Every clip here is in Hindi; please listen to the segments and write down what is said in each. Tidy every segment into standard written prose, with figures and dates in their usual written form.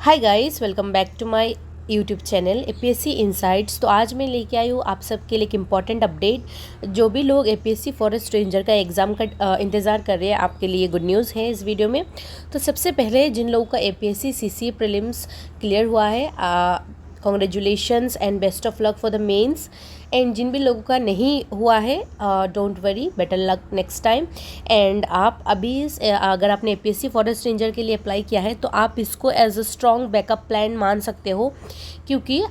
Hi guys, welcome back to my YouTube channel APSC insights. तो आज मैं लेके आई हूँ आप सबके लिए एक इम्पॉर्टेंट अपडेट। जो भी लोग एपीएससी फॉरेस्ट रेंजर का एग्ज़ाम का इंतज़ार कर रहे हैं, आपके लिए गुड न्यूज़ है इस वीडियो में। तो सबसे पहले जिन लोगों का एपीएससी सीसीए प्रीलिम्स क्लियर हुआ है, congratulations and best of luck for the mains. And जिन भी लोगों का नहीं हुआ है, don't worry, better luck next time. And आप अभी अगर आपने एपीएससी फॉरेस्ट रेंजर के लिए अप्लाई किया है तो आप इसको as a strong backup plan मान सकते हो, क्योंकि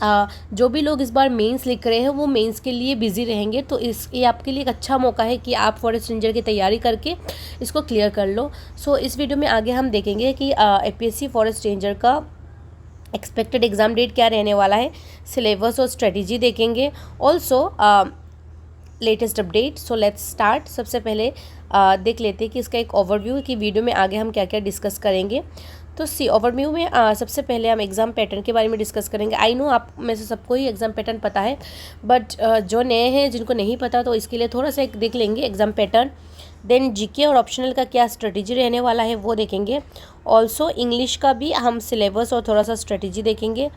जो भी लोग इस बार मेंस लिख रहे हैं वो मेंस के लिए बिजी रहेंगे। तो ये आपके लिए एक अच्छा मौका है कि आप फॉरेस्ट रेंजर की तैयारी करके इसको क्लियर कर लो। सो इस वीडियो में आगे हम देखेंगे कि एपीएससी फॉरेस्ट रेंजर का एक्सपेक्टेड एग्ज़ाम डेट क्या रहने वाला है, सिलेबस और स्ट्रेटजी देखेंगे, also latest update. So let's start. सबसे पहले देख लेते हैं कि इसका एक ओवरव्यू कि वीडियो में आगे हम क्या क्या डिस्कस करेंगे। तो ओवरव्यू में सबसे पहले हम एग्ज़ाम पैटर्न के बारे में डिस्कस करेंगे। आई नो आप में से सबको ही एग्ज़ाम पैटर्न पता है, बट जो नए हैं जिनको नहीं पता तो इसके लिए थोड़ा सा एक देख लेंगे एग्ज़ाम पैटर्न। देन जीके और ऑप्शनल का क्या स्ट्रेटजी रहने वाला है वो देखेंगे। ऑल्सो इंग्लिश का भी हम सिलेबस और थोड़ा सा स्ट्रेटजी देखेंगे।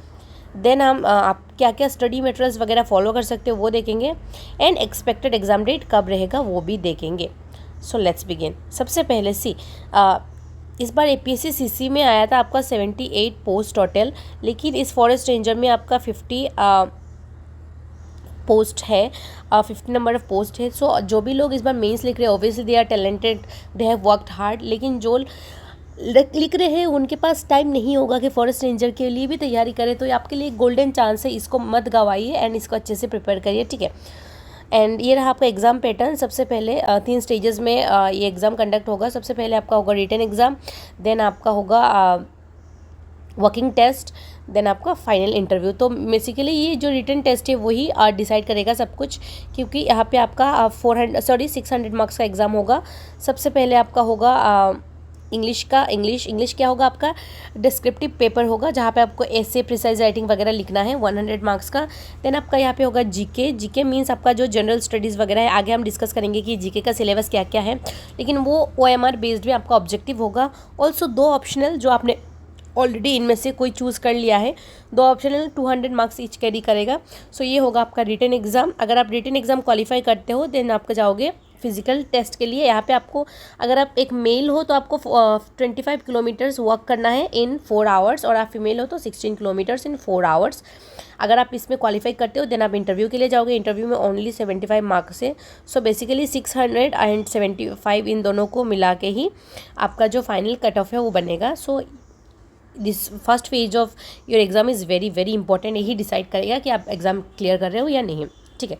देन हम आप क्या क्या स्टडी मटेरियल्स वगैरह फॉलो कर सकते हो वो देखेंगे। एंड एक्सपेक्टेड एग्ज़ाम डेट कब रहेगा वो भी देखेंगे। So let's begin. सबसे पहले इस बार एपीएससी सीसी में आया था आपका 78 पोस्ट टोटल, लेकिन इस फॉरेस्ट रेंजर में आपका 50 पोस्ट है, 50 नंबर ऑफ पोस्ट है। सो जो भी लोग इस बार मेंस लिख रहे हैं, obviously they are talented, they have worked hard, लेकिन जो लिख रहे हैं उनके पास टाइम नहीं होगा कि फॉरेस्ट रेंजर के लिए भी तैयारी करें। तो ये आपके लिए गोल्डन चांस है, इसको मत गवाइए एंड इसको अच्छे से प्रिपेयर करिए, ठीक है। एंड ये रहा आपका एग्ज़ाम पैटर्न। सबसे पहले 3 स्टेजेस में ये एग्ज़ाम कंडक्ट होगा। सबसे पहले आपका होगा रिटन एग्ज़ाम, देन आपका होगा वर्किंग टेस्ट, देन आपका फाइनल इंटरव्यू। तो बेसिकली ये जो रिटन टेस्ट है वही डिसाइड करेगा सब कुछ, क्योंकि यहाँ पे आपका 600 मार्क्स का एग्ज़ाम होगा। सबसे पहले आपका होगा इंग्लिश क्या होगा, आपका डिस्क्रिप्टिव पेपर होगा जहाँ पे आपको ऐसे प्रिसाइज राइटिंग वगैरह लिखना है 100 मार्क्स का। देन आपका यहाँ पे होगा जीके मीन्स आपका जो जनरल स्टडीज़ वगैरह है। आगे हम डिस्कस करेंगे कि जीके का सिलेबस क्या क्या है, लेकिन वो ओएमआर बेस्ड में आपका ऑब्जेक्टिव होगा। ऑल्सो 2 ऑप्शनल जो आपने ऑलरेडी इनमें से कोई चूज़ कर लिया है, 2 ऑप्शनल 200 मार्क्स ईच कैरी करेगा। सो ये होगा आपका रिटन एग्ज़ाम। अगर आप रिटन एग्ज़ाम क्वालिफाई करते हो देन आपका जाओगे फिजिकल टेस्ट के लिए। यहाँ पे आपको, अगर आप एक मेल हो तो आपको 25 किलोमीटर्स वॉक करना है इन 4 आवर्स, और आप फीमेल हो तो 16 किलोमीटर्स इन 4 आवर्स। अगर आप इसमें क्वालिफाई करते हो देन आप इंटरव्यू के लिए जाओगे। इंटरव्यू में ओनली 75 मार्क्स है। सो बेसिकली 600 एंड 75 इन दोनों को मिला के ही आपका जो फाइनल कट ऑफ है वो बनेगा। So this first phase of your exam is very very important. यही डिसाइड करेगा कि आप एग्ज़ाम क्लियर कर रहे हो या नहीं, ठीक है।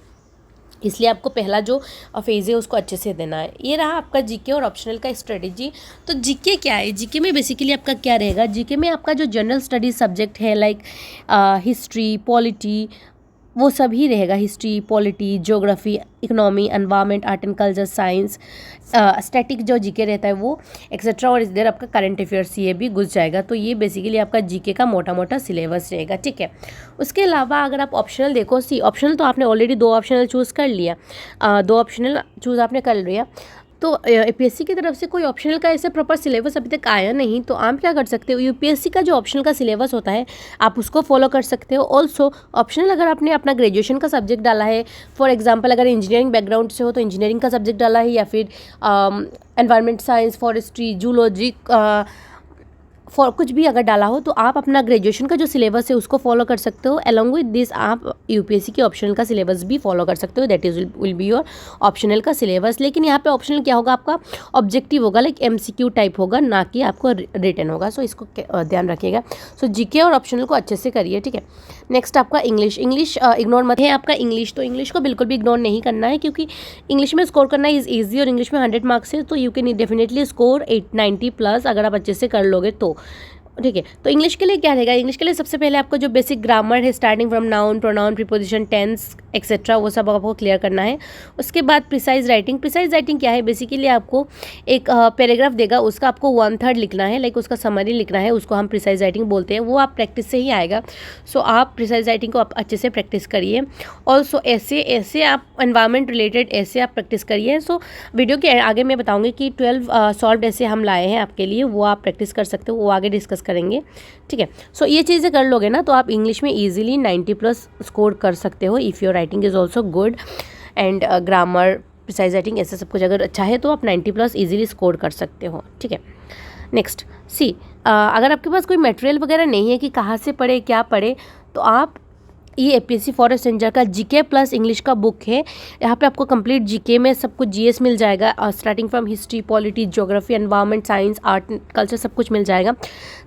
इसलिए आपको पहला जो फेज़ है उसको अच्छे से देना है। ये रहा आपका जीके और ऑप्शनल का स्ट्रेटजी। तो जीके क्या है, जीके में बेसिकली आपका क्या रहेगा, जीके में आपका जो जनरल स्टडीज सब्जेक्ट है लाइक हिस्ट्री, पॉलिटी, वो सभी रहेगा। History, polity, geography, economy, environment, art and culture, science, static जो जीके रहता है वो एक्सेट्रा, और इधर आपका करंट अफेयर्स ये भी घुस जाएगा। तो ये बेसिकली आपका जीके का मोटा मोटा सिलेबस रहेगा, ठीक है। उसके अलावा अगर आप ऑप्शनल देखो, ऑप्शनल तो आपने ऑलरेडी 2 ऑप्शनल चूज़ कर लिया, 2 ऑप्शनल चूज़ आपने कर लिया। तो एपीएससी की तरफ से कोई ऑप्शनल का ऐसे प्रॉपर सिलेबस अभी तक आया नहीं, तो आप क्या कर सकते हो, यूपीएससी का जो ऑप्शनल का सिलेबस होता है आप उसको फॉलो कर सकते हो। ऑल्सो ऑप्शनल अगर आपने अपना ग्रेजुएशन का सब्जेक्ट डाला है, फॉर एग्जांपल अगर इंजीनियरिंग बैकग्राउंड से हो तो इंजीनियरिंग का सब्जेक्ट डाला है, या फिर एनवायरनमेंट साइंस, फॉरेस्ट्री, जूलॉजी, कुछ भी अगर डाला हो तो आप अपना ग्रेजुएशन का जो सिलेबस है उसको फॉलो कर सकते हो। अलॉन्ग विद दिस आप यूपीएससी के ऑप्शनल का सिलेबस भी फॉलो कर सकते हो, that is will be your optional का सिलेबस। लेकिन यहाँ पे ऑप्शनल क्या होगा, आपका ऑब्जेक्टिव होगा, लाइक एमसीक्यू टाइप होगा, ना कि आपको रिटन होगा। सो इसको ध्यान रखिएगा। सो जीके और ऑप्शनल को अच्छे से करिए, ठीक है। नेक्स्ट आपका इंग्लिश इग्नोर मत है आपका इंग्लिश। तो इंग्लिश को बिल्कुल भी इग्नोर नहीं करना है, क्योंकि इंग्लिश में स्कोर करना इज़ ईजी, और इंग्लिश में 100 मार्क्स है तो you can definitely score 890 plus अगर आप अच्छे से कर लोगे तो, ठीक है। तो इंग्लिश के लिए क्या रहेगा, इंग्लिश के लिए सबसे पहले आपको जो बेसिक ग्रामर है, starting from noun, pronoun, preposition, tense etcetera, वो सब आपको क्लियर करना है। उसके बाद प्रिसाइज राइटिंग। प्रिसाइज राइटिंग क्या है, बेसिकली आपको एक पैराग्राफ देगा, उसका आपको 1/3 लिखना है, लाइक उसका समरी लिखना है, उसको हम प्रिसाइज राइटिंग बोलते हैं। वो आप प्रैक्टिस से ही आएगा। सो आप प्रिसाइज राइटिंग को आप अच्छे से प्रैक्टिस करिए। ऑल्सो ऐसे आप एनवायरनमेंट रिलेटेड ऐसे आप प्रैक्टिस करिए। सो वीडियो के आगे मैं बताऊँगी कि 12 सॉल्व्ड ऐसे हम लाए हैं आपके लिए, वो आप प्रैक्टिस कर सकते हो, वो आगे डिस्कस करेंगे, ठीक है। सो ये चीज़ें कर लोगे ना तो आप इंग्लिश में ईजिली 90+ स्कोर कर सकते हो if your writing is also good and grammar, precise writing, ऐसा सब कुछ अगर अच्छा है तो आप 90+ ईजिली स्कोर कर सकते हो, ठीक है। नेक्स्ट सी, अगर आपके पास कोई मटेरियल वगैरह नहीं है कि कहाँ से पढ़े क्या पढ़े, तो आप ये APSC फॉरेस्ट रेंजर का जीके प्लस इंग्लिश का बुक है। यहाँ पे आपको कंप्लीट जीके में सब कुछ GS मिल जाएगा, starting from history, polity, geography, environment, science, art, culture, सब कुछ मिल जाएगा।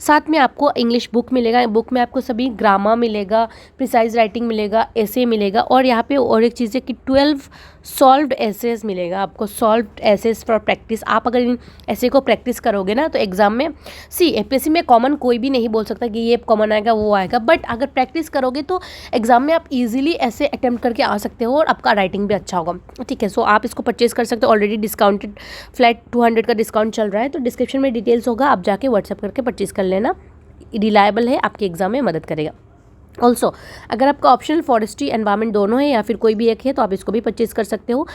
साथ में आपको इंग्लिश बुक मिलेगा, बुक में आपको सभी ग्रामर मिलेगा, प्रिसाइज राइटिंग मिलेगा, ऐसे मिलेगा, और यहाँ पे और एक चीज़ है कि 12 सॉल्व्ड एसेस मिलेगा आपको, सॉल्व्ड एसेस फॉर प्रैक्टिस। आप अगर इन ऐसे को प्रैक्टिस करोगे ना तो एग्जाम में APSC में कॉमन कोई भी नहीं बोल सकता कि ये कॉमन आएगा वो आएगा, बट अगर प्रैक्टिस करोगे तो एग्जाम में आप इजीली ऐसे अटेम्प्ट करके आ सकते हो और आपका राइटिंग भी अच्छा होगा, ठीक है। सो आप इसको परचेज कर सकते हो, ऑलरेडी डिस्काउंटेड फ्लैट 200 का डिस्काउंट चल रहा है, तो डिस्क्रिप्शन में डिटेल्स होगा, आप जाके व्हाट्सएप करके परचेज कर लेना। रिलायबल है, आपके एग्जाम में मदद करेगा। ऑल्सो अगर आपका ऑप्शनल फॉरेस्ट्री एनवायरनमेंट दोनों है या फिर कोई भी एक है तो आप इसको भी परचेज कर सकते हो।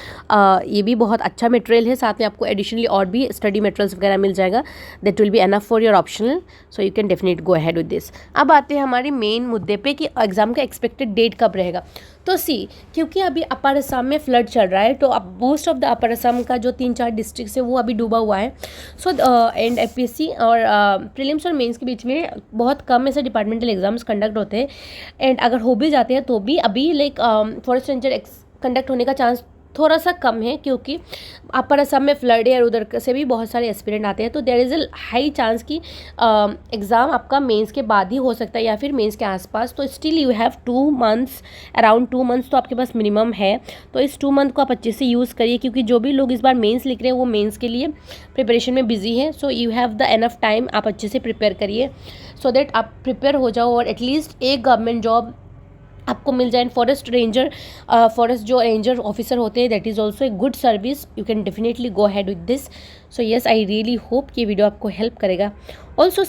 ये भी बहुत अच्छा मटेरियल है, साथ में आपको एडिशनली और भी स्टडी मटेरियल्स वगैरह मिल जाएगा, that will be enough for your optional, so you can definite go ahead with this. अब आते हैं हमारे मेन मुद्दे पे कि एग्जाम का एक्सपेक्टेड डेट कब रहेगा। तो क्योंकि अभी अपर असम में फ्लड चल रहा है, तो अब most of the upper Assam का जो 3-4 डिस्ट्रिक्ट है वो अभी डूबा हुआ है। सो एंड APSC और प्रीलिम्स और मेंस के बीच में बहुत कम ऐसे डिपार्टमेंटल एग्जाम्स कंडक्ट होते हैं, एंड अगर हो भी जाते हैं तो भी अभी लाइक फॉरेस्ट रेंजर कंडक्ट होने का चांस थोड़ा सा कम है, क्योंकि अपर असम में फ्लड है और उधर से भी बहुत सारे एस्पिरेंट आते हैं, तो there is a high chance कि एग्ज़ाम आपका मेंस के बाद ही हो सकता है या फिर मेंस के आसपास। तो still you have 2 months, around 2 months तो आपके पास मिनिमम है। तो इस 2 मंथ को आप अच्छे से यूज़ करिए, क्योंकि जो भी लोग इस बार मेंस लिख रहे हैं वो मेंस के लिए प्रिपरेशन में बिजी है। So you have the enough time, आप अच्छे से प्रिपेयर करिए सो दैट आप प्रिपेयर हो जाओ और एटलीस्ट एक गवर्नमेंट जॉब आपको मिल जाए। फॉरेस्ट रेंजर, फॉरेस्ट जो रेंजर ऑफिसर होते हैं, that is also a good service, you can definitely go had with this. So yes, I really hope कि ये वीडियो आपको हेल्प करेगा। ऑल्सो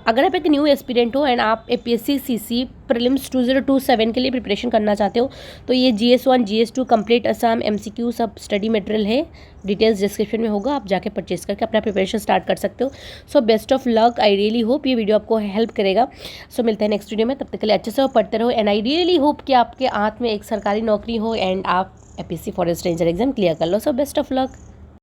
अगर आप एक न्यू एस्पिरेंट हो एंड आप APSC CC प्रीलिम्स 2027 के लिए प्रिपरेशन करना चाहते हो, तो ये GS1 GS2 complete Assam MCQ सब स्टडी मटेरियल है, डिटेल्स डिस्क्रिप्शन में होगा, आप जाके परचेज करके अपना प्रिपरेशन स्टार्ट कर सकते हो। सो best of luck, I really hope ये वीडियो आपको हेल्प करेगा। सो मिलते हैं नेक्स्ट वीडियो में, तब तक के लिए अच्छे से पढ़ते रहो, एंड आई रियली होप कि आपके हाथ में एक सरकारी नौकरी हो एंड आप APSC forest ranger exam clear कर लो। So best of luck.